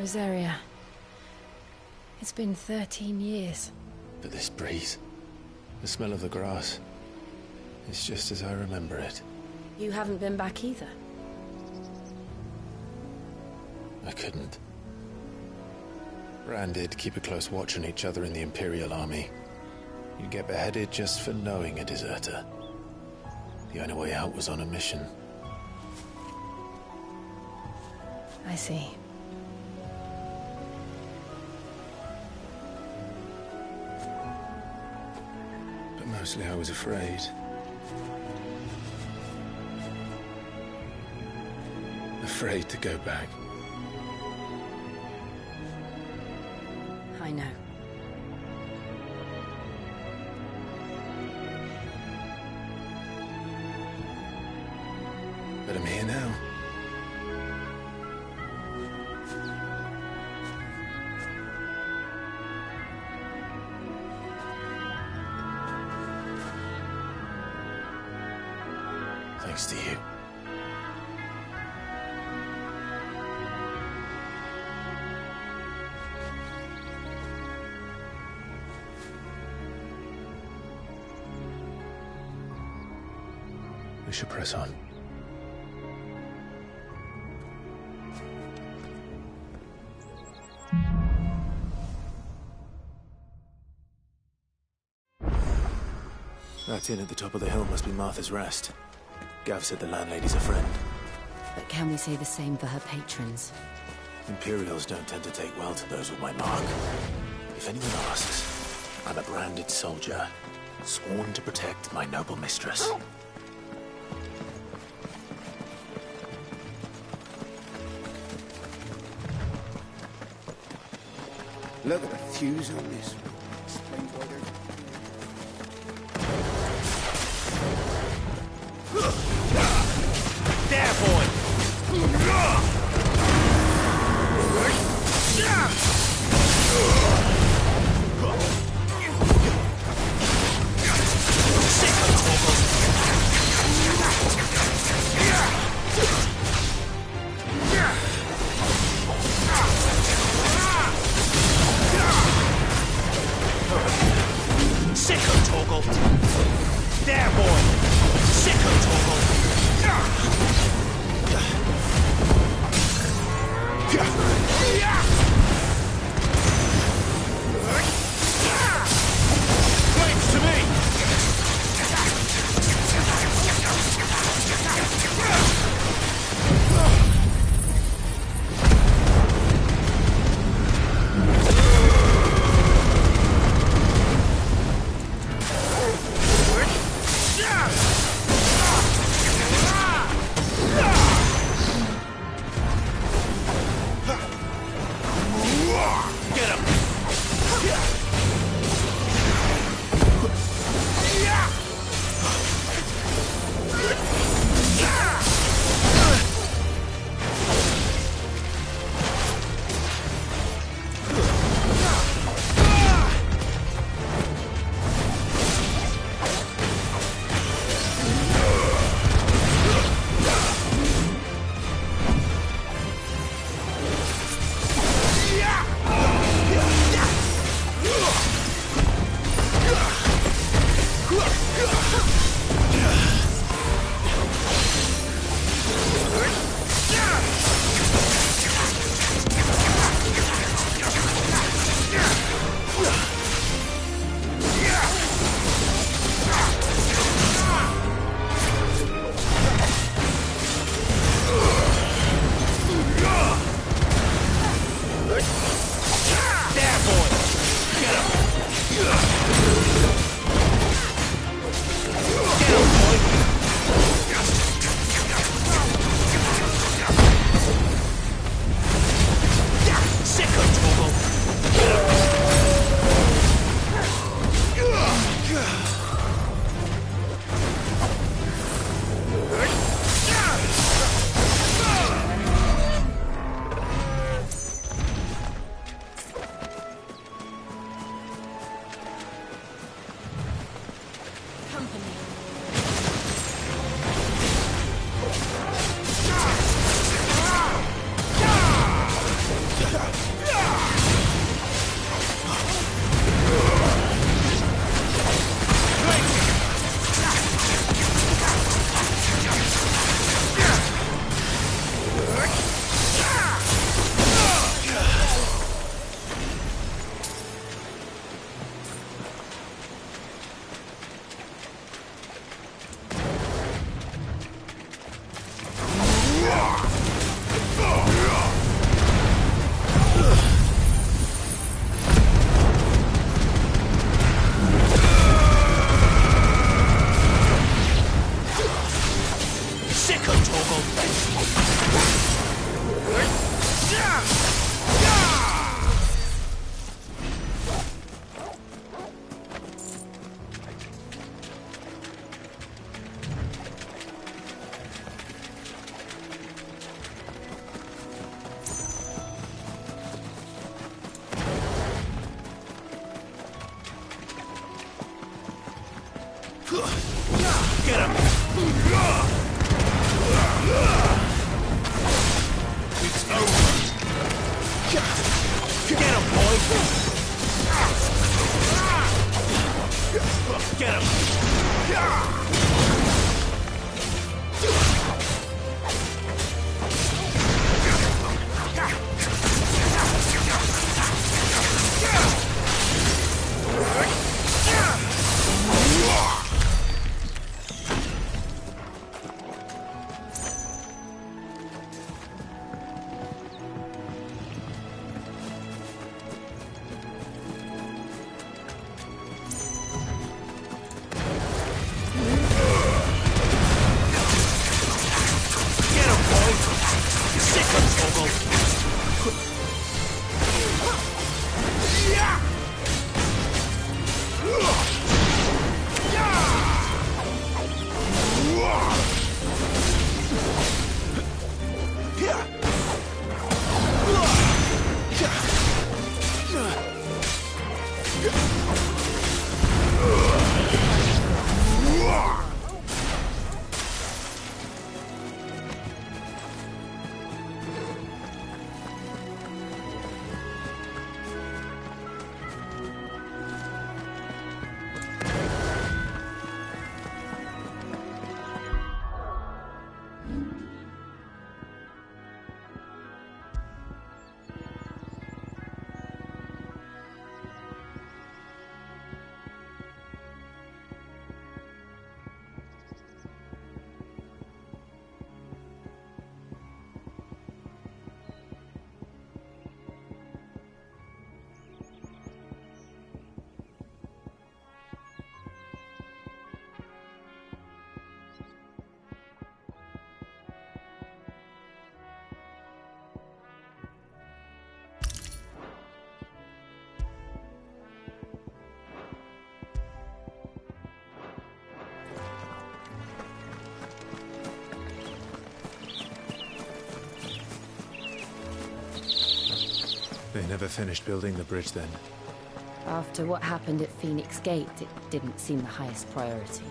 Rosaria. It's been 13 years. But this breeze, the smell of the grass, it's just as I remember it. You haven't been back either. I couldn't. Rand did keep a close watch on each other in the Imperial Army. You get beheaded just for knowing a deserter. The only way out was on a mission. I see. But mostly I was afraid. Afraid to go back. I know. But I'm here now. Thanks to you. We should press on. That inn at the top of the hill must be Martha's Rest. Gav said the landlady's a friend. But can we say the same for her patrons? Imperials don't tend to take well to those with my mark. If anyone asks, I'm a branded soldier, sworn to protect my noble mistress. Look at the fuse on this. Explains why they're... There, boy! Sicko Toggle! There, boy! Sicko Toggle! Flames to me! There, boy! Get him! Get him! It's over! Get him, boy! Get him! They never finished building the bridge then. After what happened at Phoenix Gate, it didn't seem the highest priority.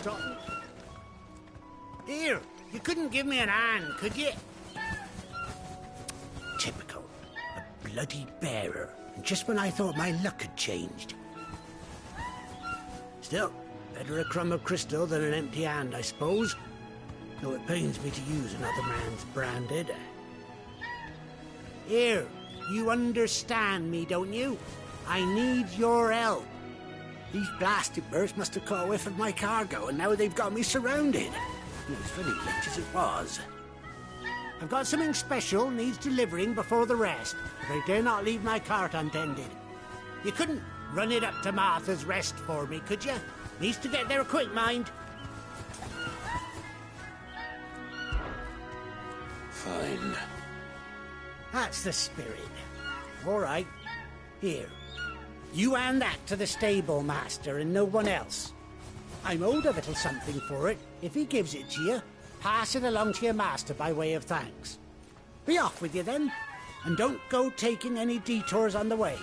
stop. Here, you couldn't give me an hand, could you? Typical. A bloody bearer. And just when I thought my luck had changed. Still, better a crumb of crystal than an empty hand, I suppose. Though it pains me to use another man's branded. Here, you understand me, don't you? I need your help. These blasted birds must have caught a whiff of my cargo, and now they've got me surrounded. It was very late as it was. I've got something special needs delivering before the rest, but I dare not leave my cart untended. You couldn't run it up to Martha's Rest for me, could you? Needs to get there quick, mind. Fine. That's the spirit. All right. Here. You hand that to the stable master and no one else. I'm owed a little something for it. If he gives it to you, pass it along to your master by way of thanks. Be off with you then, and don't go taking any detours on the way.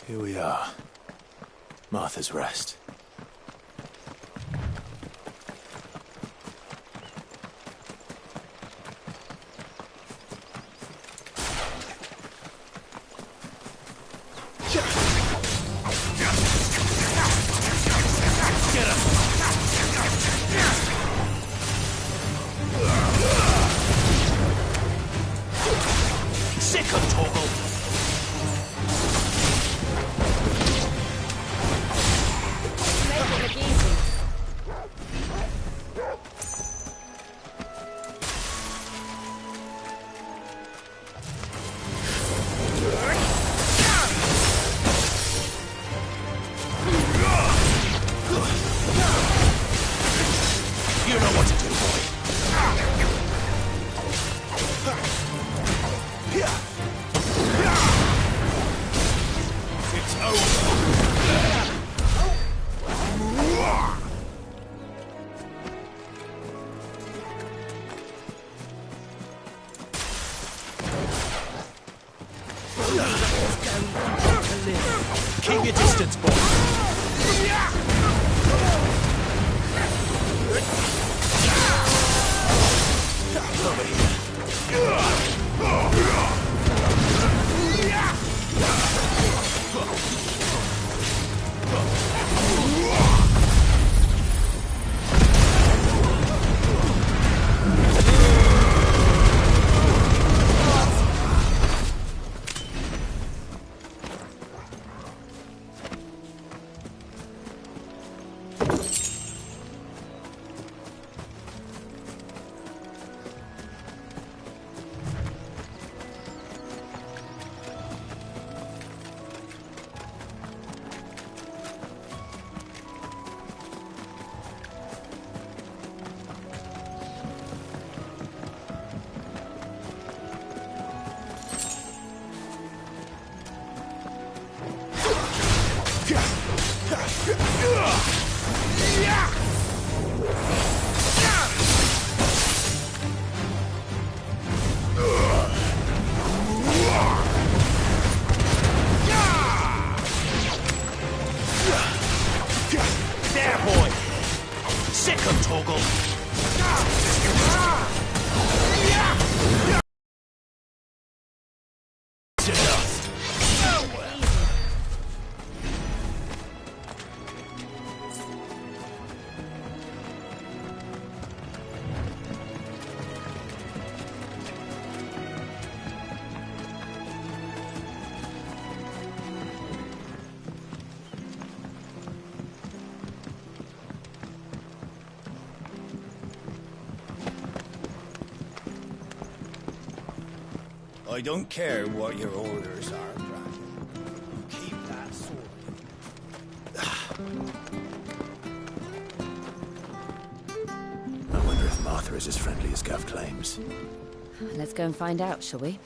Here we are. Martha's Rest. Keep your distance, boy. Over here. I don't care what your orders are, Brandon. You keep that sword. I wonder if Martha is as friendly as Gav claims. Let's go and find out, shall we?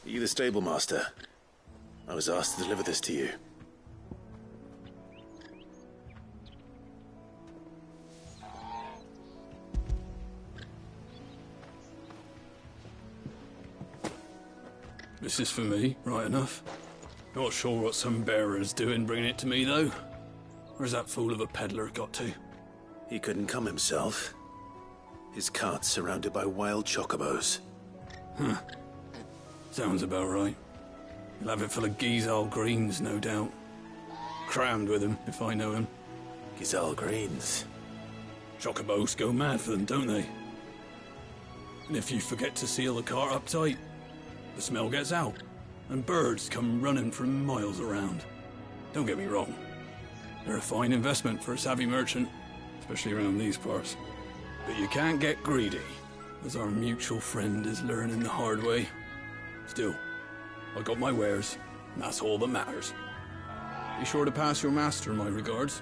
Are you the stable master? I was asked to deliver this to you. This is for me, right enough. Not sure what some bearer's doing bringing it to me, though. Where's that fool of a peddler got to? He couldn't come himself. His cart's surrounded by wild chocobos. Huh. Sounds about right. He'll have it full of Gizal greens, no doubt. Crammed with them, if I know him. Gizal greens. Chocobos go mad for them, don't they? And if you forget to seal the cart up tight, the smell gets out, and birds come running from miles around. Don't get me wrong. They're a fine investment for a savvy merchant, especially around these parts. But you can't get greedy, as our mutual friend is learning the hard way. Still, I got my wares, and that's all that matters. Be sure to pass your master my regards.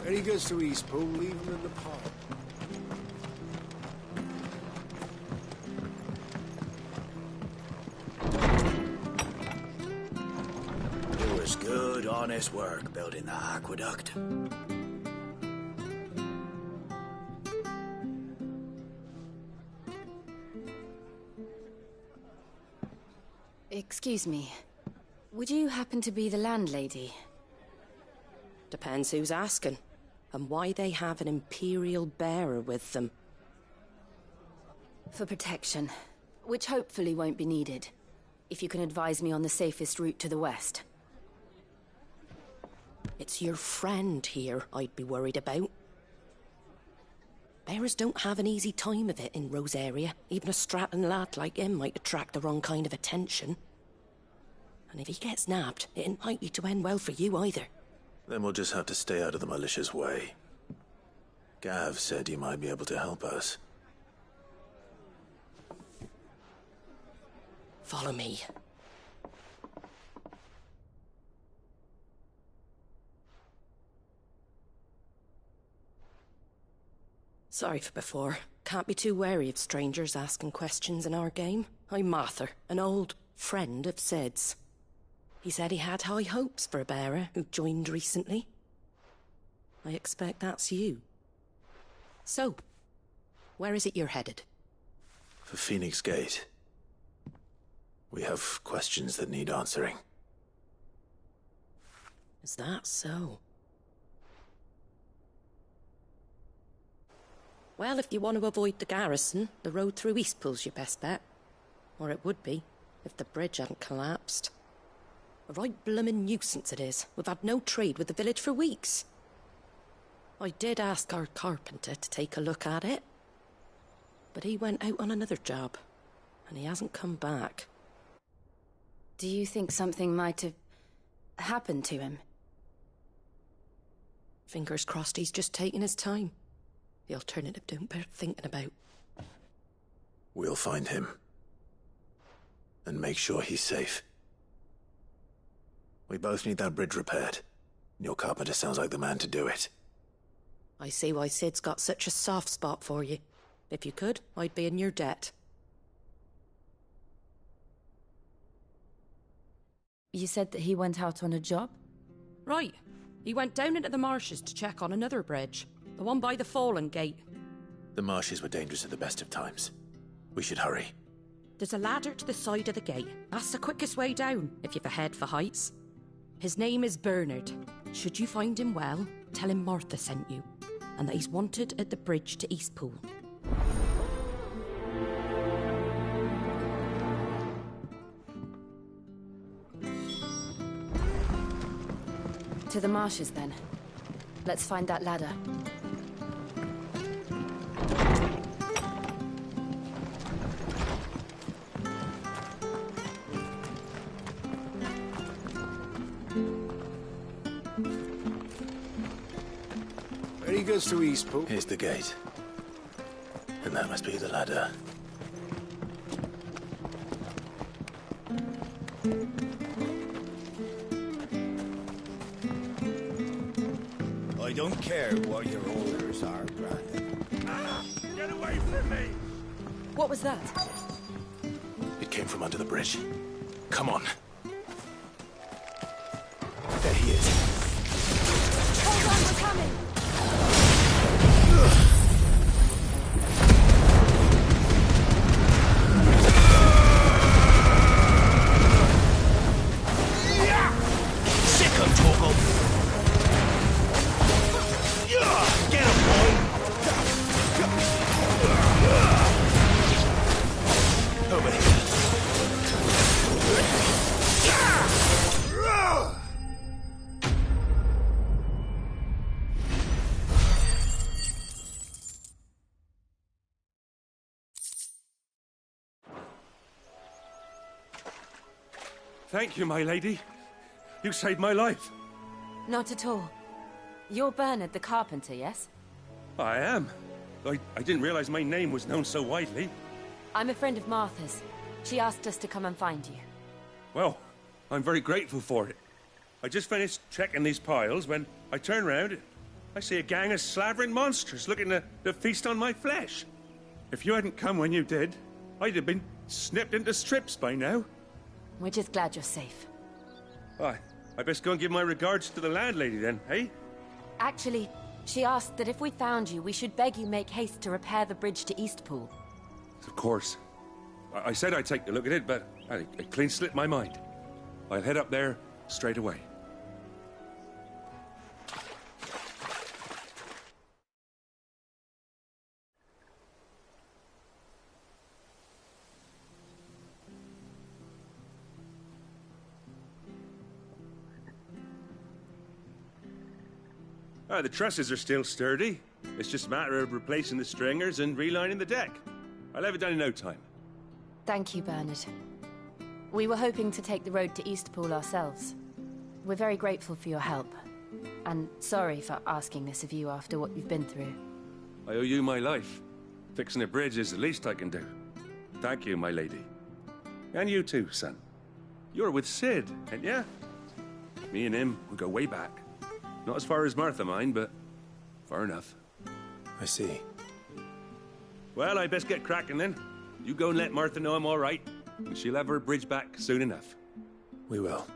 When he goes to Eastpool, leave him in the park. It was good, honest work building the aqueduct. Excuse me. Would you happen to be the landlady? Depends who's asking, and why they have an Imperial bearer with them. For protection, which hopefully won't be needed. If you can advise me on the safest route to the west. It's your friend here I'd be worried about. Bearers don't have an easy time of it in Rosaria. Even a Stratton lad like him might attract the wrong kind of attention. And if he gets nabbed, it ain't likely to end well for you either. Then we'll just have to stay out of the malicious way. Gav said he might be able to help us. Follow me. Sorry for before. Can't be too wary of strangers asking questions in our game. I'm Marta, an old friend of Sid's. He said he had high hopes for a bearer who joined recently. I expect that's you. So, where is it you're headed? For Phoenix Gate. We have questions that need answering. Is that so? Well, if you want to avoid the garrison, the road through Eastpool's your best bet. Or it would be, if the bridge hadn't collapsed. A right bloomin' nuisance it is. We've had no trade with the village for weeks. I did ask our carpenter to take a look at it. But he went out on another job, and he hasn't come back. Do you think something might have happened to him? Fingers crossed he's just taking his time. The alternative don't bear thinking about. We'll find him. And make sure he's safe. We both need that bridge repaired. Your carpenter sounds like the man to do it. I see why Sid's got such a soft spot for you. If you could, I'd be in your debt. You said that he went out on a job? Right. He went down into the marshes to check on another bridge. The one by the Fallen Gate. The marshes were dangerous at the best of times. We should hurry. There's a ladder to the side of the gate. That's the quickest way down, if you've a head for heights. His name is Bernard. Should you find him well, tell him Martha sent you, and that he's wanted at the bridge to Eastpool. To the marshes, then. Let's find that ladder. Ready goes to Eastpool. Here's the gate. And that must be the ladder. I don't care what your orders are, Brandon. Get away from me! What was that? It came from under the bridge. Come on. There he is. Hold on, we're coming! Sick of Torgal! Get him, boy! Over here. Thank you, my lady. You saved my life. Not at all. You're Bernard the carpenter, yes? I am. I didn't realize my name was known so widely. I'm a friend of Martha's. She asked us to come and find you. Well, I'm very grateful for it. I just finished checking these piles when I turn round. I see a gang of slavering monsters looking to feast on my flesh. If you hadn't come when you did, I'd have been snipped into strips by now. We're just glad you're safe. I best go and give my regards to the landlady then, eh? Actually, she asked that if we found you, we should beg you make haste to repair the bridge to Eastpool. Of course. I said I'd take a look at it, but it clean slipped my mind. I'll head up there straight away. The trusses are still sturdy. It's just a matter of replacing the stringers and relining the deck. I'll have it done in no time. Thank you, Bernard. We were hoping to take the road to Eastpool ourselves. We're very grateful for your help. And sorry for asking this of you after what you've been through. I owe you my life. Fixing a bridge is the least I can do. Thank you, my lady. And you too, son. You're with Sid, ain't ya? Me and him, we go way back. Not as far as Martha, mind, but far enough. I see. Well, I best get cracking then. You go and let Martha know I'm all right, and she'll have her bridge back soon enough. We will.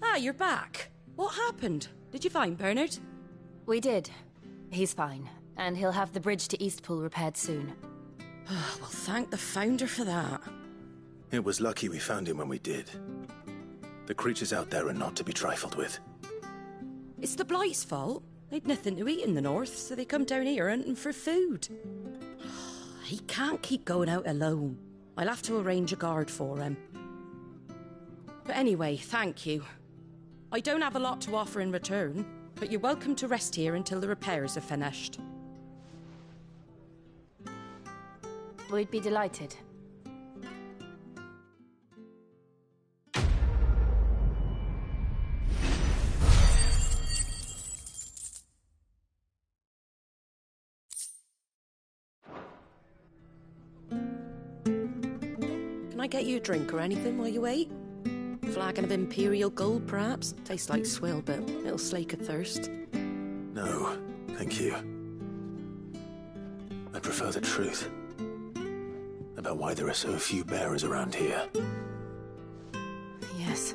Ah, you're back. What happened? Did you find Bernard? We did. He's fine, and he'll have the bridge to Eastpool repaired soon. Well, thank the Founder for that. It was lucky we found him when we did. The creatures out there are not to be trifled with. It's the Blight's fault. They'd nothing to eat in the north, so they come down here hunting for food. I He can't keep going out alone. I'll have to arrange a guard for him. But anyway, thank you. I don't have a lot to offer in return, but you're welcome to rest here until the repairs are finished. We'd be delighted. Can I get you a drink or anything while you wait? Flagon of Imperial Gold, perhaps? Tastes like swill, but it'll slake a thirst. No, thank you. I prefer the truth about why there are so few bearers around here. Yes.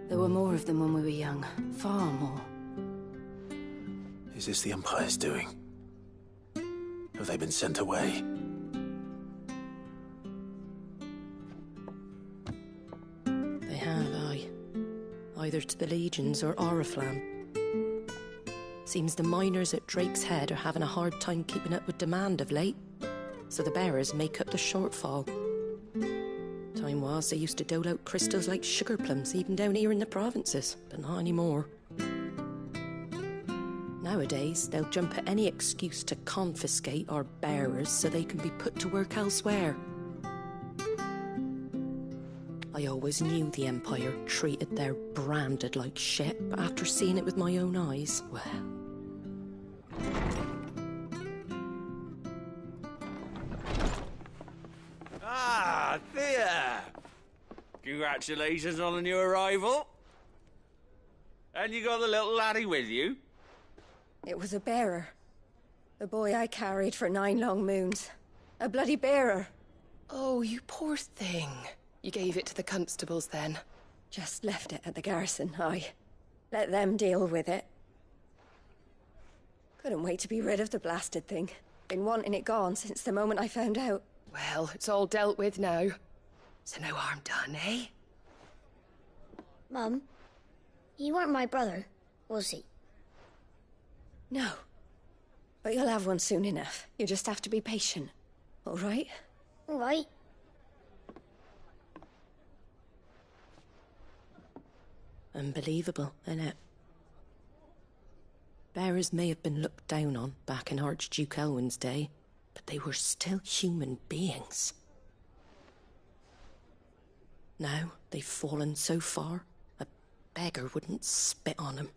There were more of them when we were young. Far more. Is this the Empire's doing? Have they been sent away? They have, aye. Either to the Legions or Oriflamme. Seems the miners at Drake's Head are having a hard time keeping up with demand of late, so the bearers make up the shortfall. Time was they used to dole out crystals like sugar plums even down here in the provinces, but not anymore. Nowadays, they'll jump at any excuse to confiscate our bearers so they can be put to work elsewhere. I always knew the Empire treated their branded like shit, but after seeing it with my own eyes, well... Ah, Thea! Congratulations on the new arrival. And you got the little laddie with you? It was a bearer. The boy I carried for 9 long moons. A bloody bearer. Oh, you poor thing. You gave it to the constables then? Just left it at the garrison, aye. Let them deal with it. Couldn't wait to be rid of the blasted thing. Been wanting it gone since the moment I found out. Well, it's all dealt with now. So no harm done, eh? Mum, you weren't my brother, was he? No. But you'll have one soon enough. You just have to be patient. All right? All right. Unbelievable, innit? Bearers may have been looked down on back in Archduke Elwin's day, but they were still human beings. Now they've fallen so far, a beggar wouldn't spit on them.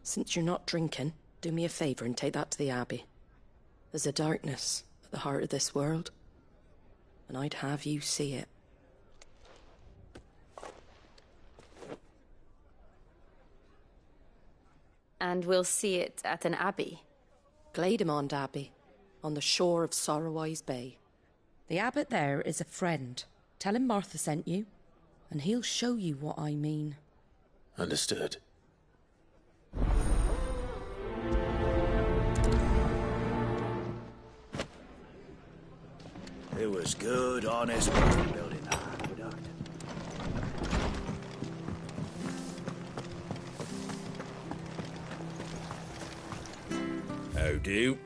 Since you're not drinking, do me a favour and take that to the Abbey. There's a darkness at the heart of this world, and I'd have you see it. And we'll see it at an abbey? Glademond Abbey, on the shore of Sorrowwise Bay. The abbot there is a friend. Tell him Martha sent you, and he'll show you what I mean. Understood. It was good, honest work building that aqueduct. How do?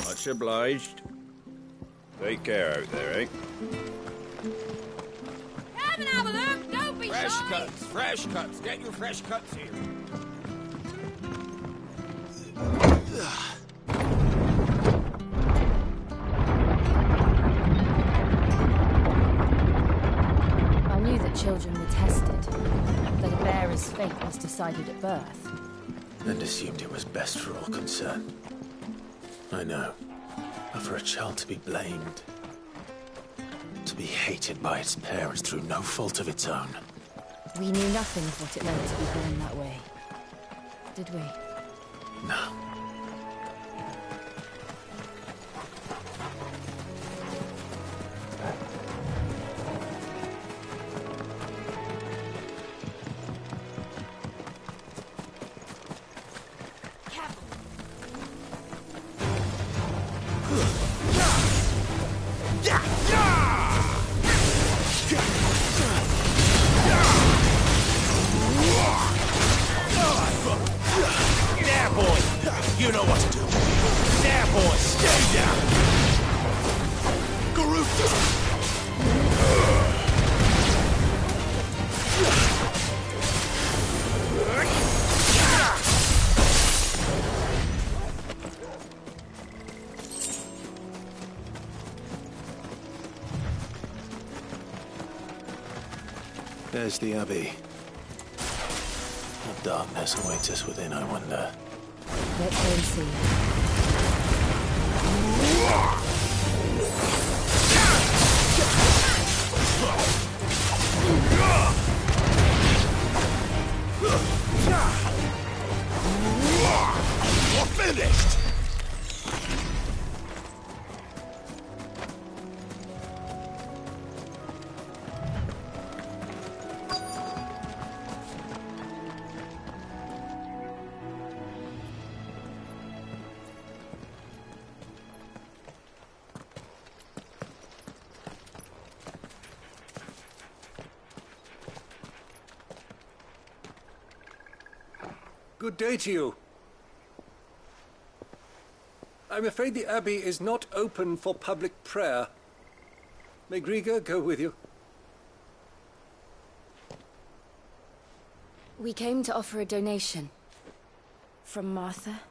Much obliged. Take care out there, eh? Come and have a look, don't be Fresh shy! cuts, fresh cuts. Get your fresh cuts here. I knew that children were tested, that a bearer's fate was decided at birth. And assumed it was best for all concerned. I know. But for a child to be blamed, to be hated by its parents through no fault of its own. We knew nothing of what it meant to be born that way, did we? No. There, boy! You know what to do. There, boy! Stay down! Garuta! There's the Abbey. What darkness awaits us within, I wonder. Let's go and see. You're finished! Good day to you. I'm afraid the Abbey is not open for public prayer. May Griga go with you? We came to offer a donation. From Martha.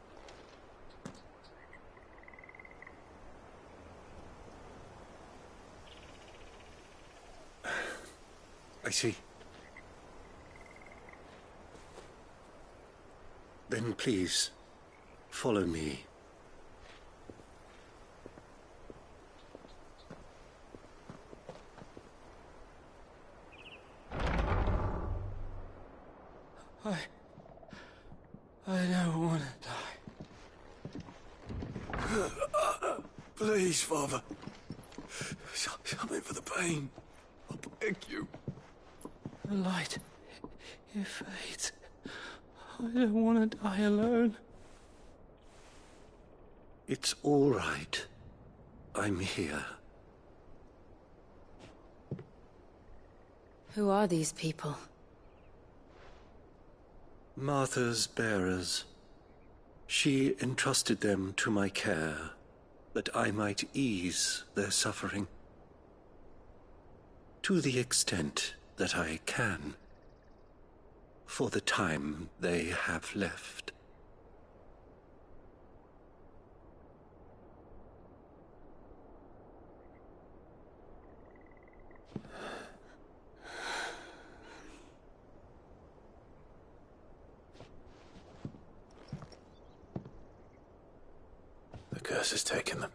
I see. Then please, follow me. I don't want to die. Please, Father. Something for the pain. I beg you. The light, it fades. I don't want to die alone. It's all right. I'm here. Who are these people? Martha's bearers. She entrusted them to my care, that I might ease their suffering. To the extent that I can, for the time they have left. The curse has taken them.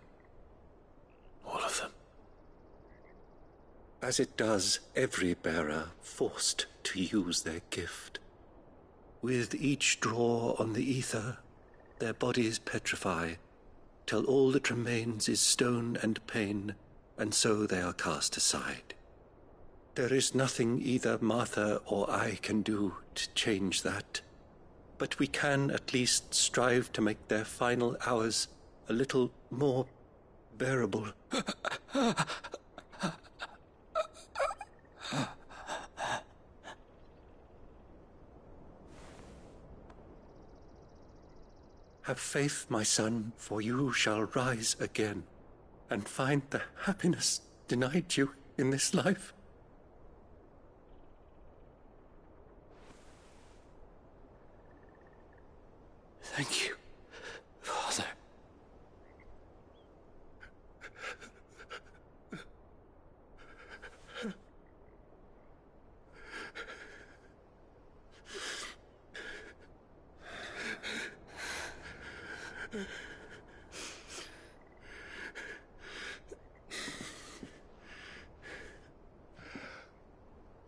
All of them. As it does every bearer forced to use their gift. With each draw on the ether, their bodies petrify, till all that remains is stone and pain, and so they are cast aside. There is nothing either Martha or I can do to change that, but we can at least strive to make their final hours a little more bearable. Have faith, my son, for you shall rise again, and find the happiness denied you in this life. Thank you, Father.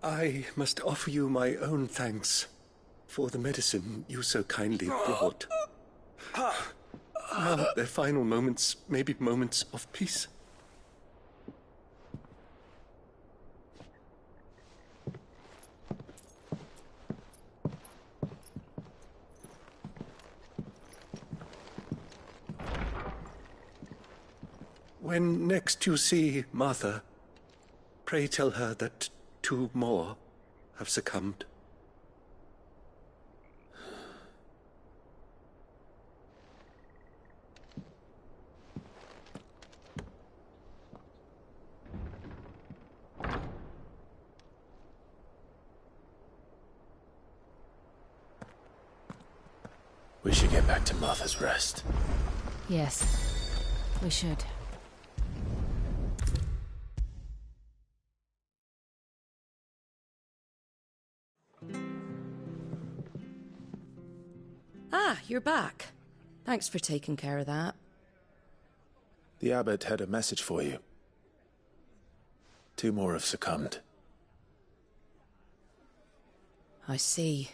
I must offer you my own thanks for the medicine you so kindly brought. Now their final moments may be moments of peace. When next you see Martha, pray tell her that 2 more have succumbed. We should get back to Martha's Rest. Yes, we should. Ah, you're back. Thanks for taking care of that. The abbot had a message for you. 2 more have succumbed. I see.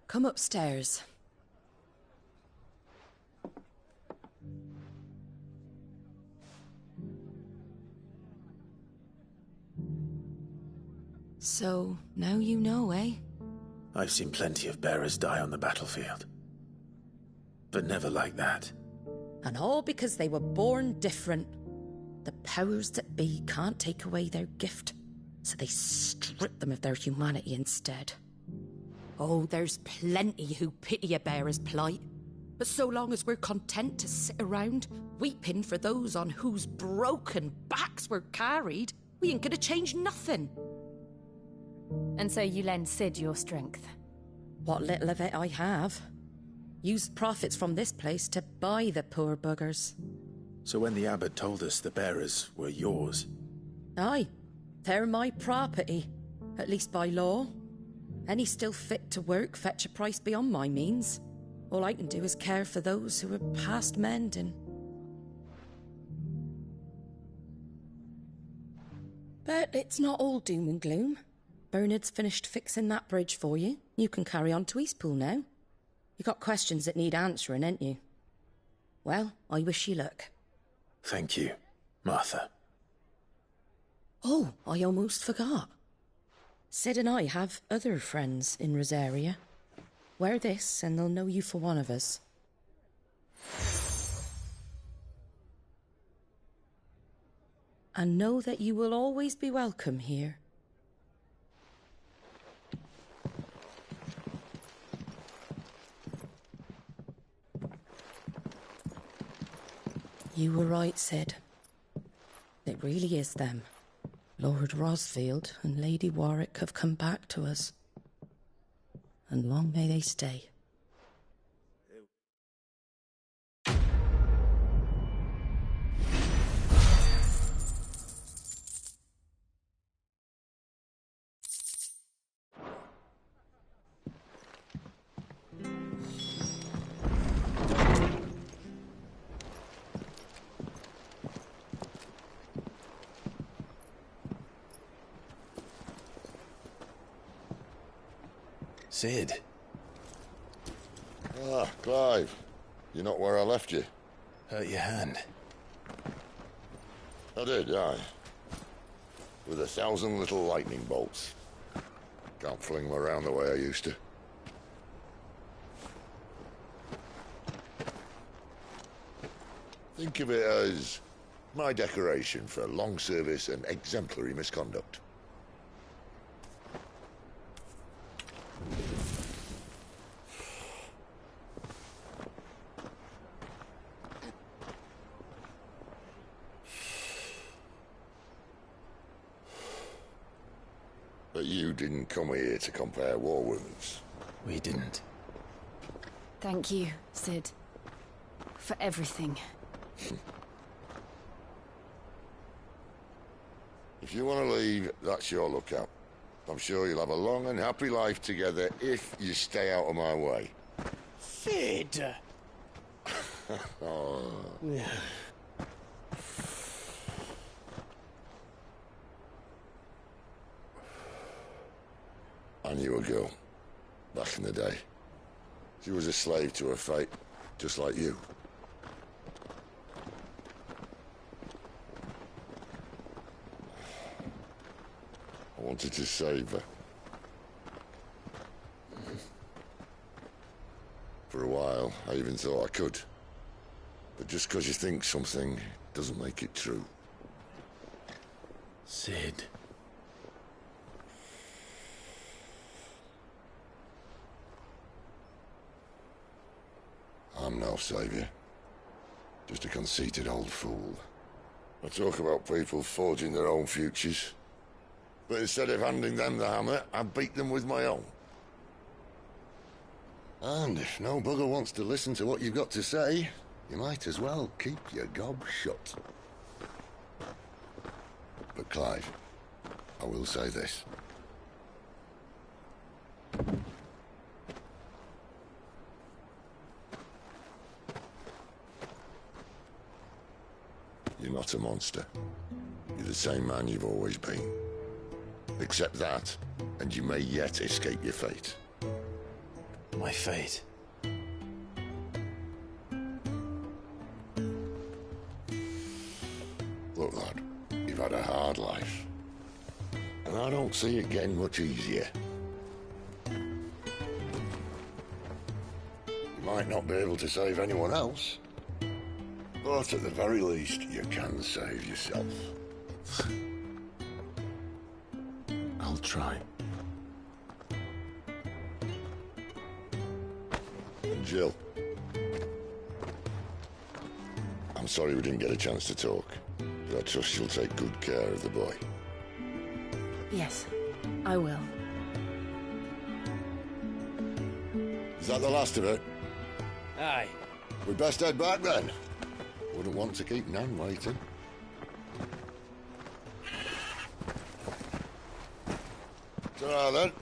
Come upstairs. So, now you know, eh? I've seen plenty of bearers die on the battlefield. But never like that. And all because they were born different. The powers that be can't take away their gift, so they strip them of their humanity instead. Oh, there's plenty who pity a bearer's plight. But so long as we're content to sit around, weeping for those on whose broken backs we're carried, we ain't gonna change nothing. And so you lend Sid your strength? What little of it I have. Used profits from this place to buy the poor buggers. So when the abbot told us the bearers were yours... Aye, they're my property, at least by law. Any still fit to work fetch a price beyond my means. All I can do is care for those who are past mending. But it's not all doom and gloom. Bernard's finished fixing that bridge for you. You can carry on to Eastpool now. You got questions that need answering, ain't you? Well, I wish you luck. Thank you, Martha. Oh, I almost forgot. Sid and I have other friends in Rosaria. Wear this and they'll know you for one of us. And know that you will always be welcome here. You were right, Sid. It really is them. Lord Rosfield and Lady Warwick have come back to us. And long may they stay. Sid. Ah, Clive. You're not where I left you. Hurt your hand. I did, aye. With 1,000 little lightning bolts. Can't fling them around the way I used to. Think of it as my decoration for long service and exemplary misconduct. But you didn't come here to compare war wounds. We didn't. Thank you, Sid. For everything. If you want to leave, that's your lookout. I'm sure you'll have a long and happy life together if you stay out of my way. Sid! Oh. I knew a girl, back in the day. She was a slave to her fate, just like you. I wanted to save her. For a while, I even thought I could. But just because you think something doesn't make it true. Sid. I'm no saviour. Just a conceited old fool. I talk about people forging their own futures. But instead of handing them the hammer, I beat them with my own. And if no bugger wants to listen to what you've got to say, you might as well keep your gob shut. But Clive, I will say this. You're not a monster. You're the same man you've always been. Accept that, and you may yet escape your fate. My fate? Look, lad, you've had a hard life. And I don't see it getting much easier. You might not be able to save anyone else, but at the very least, you can save yourself. I'll try. And Jill, I'm sorry we didn't get a chance to talk, but I trust you'll take good care of the boy. Yes, I will. Is that the last of it? Aye. We best head back then. Wouldn't want to keep Nan waiting. Ta-ra then.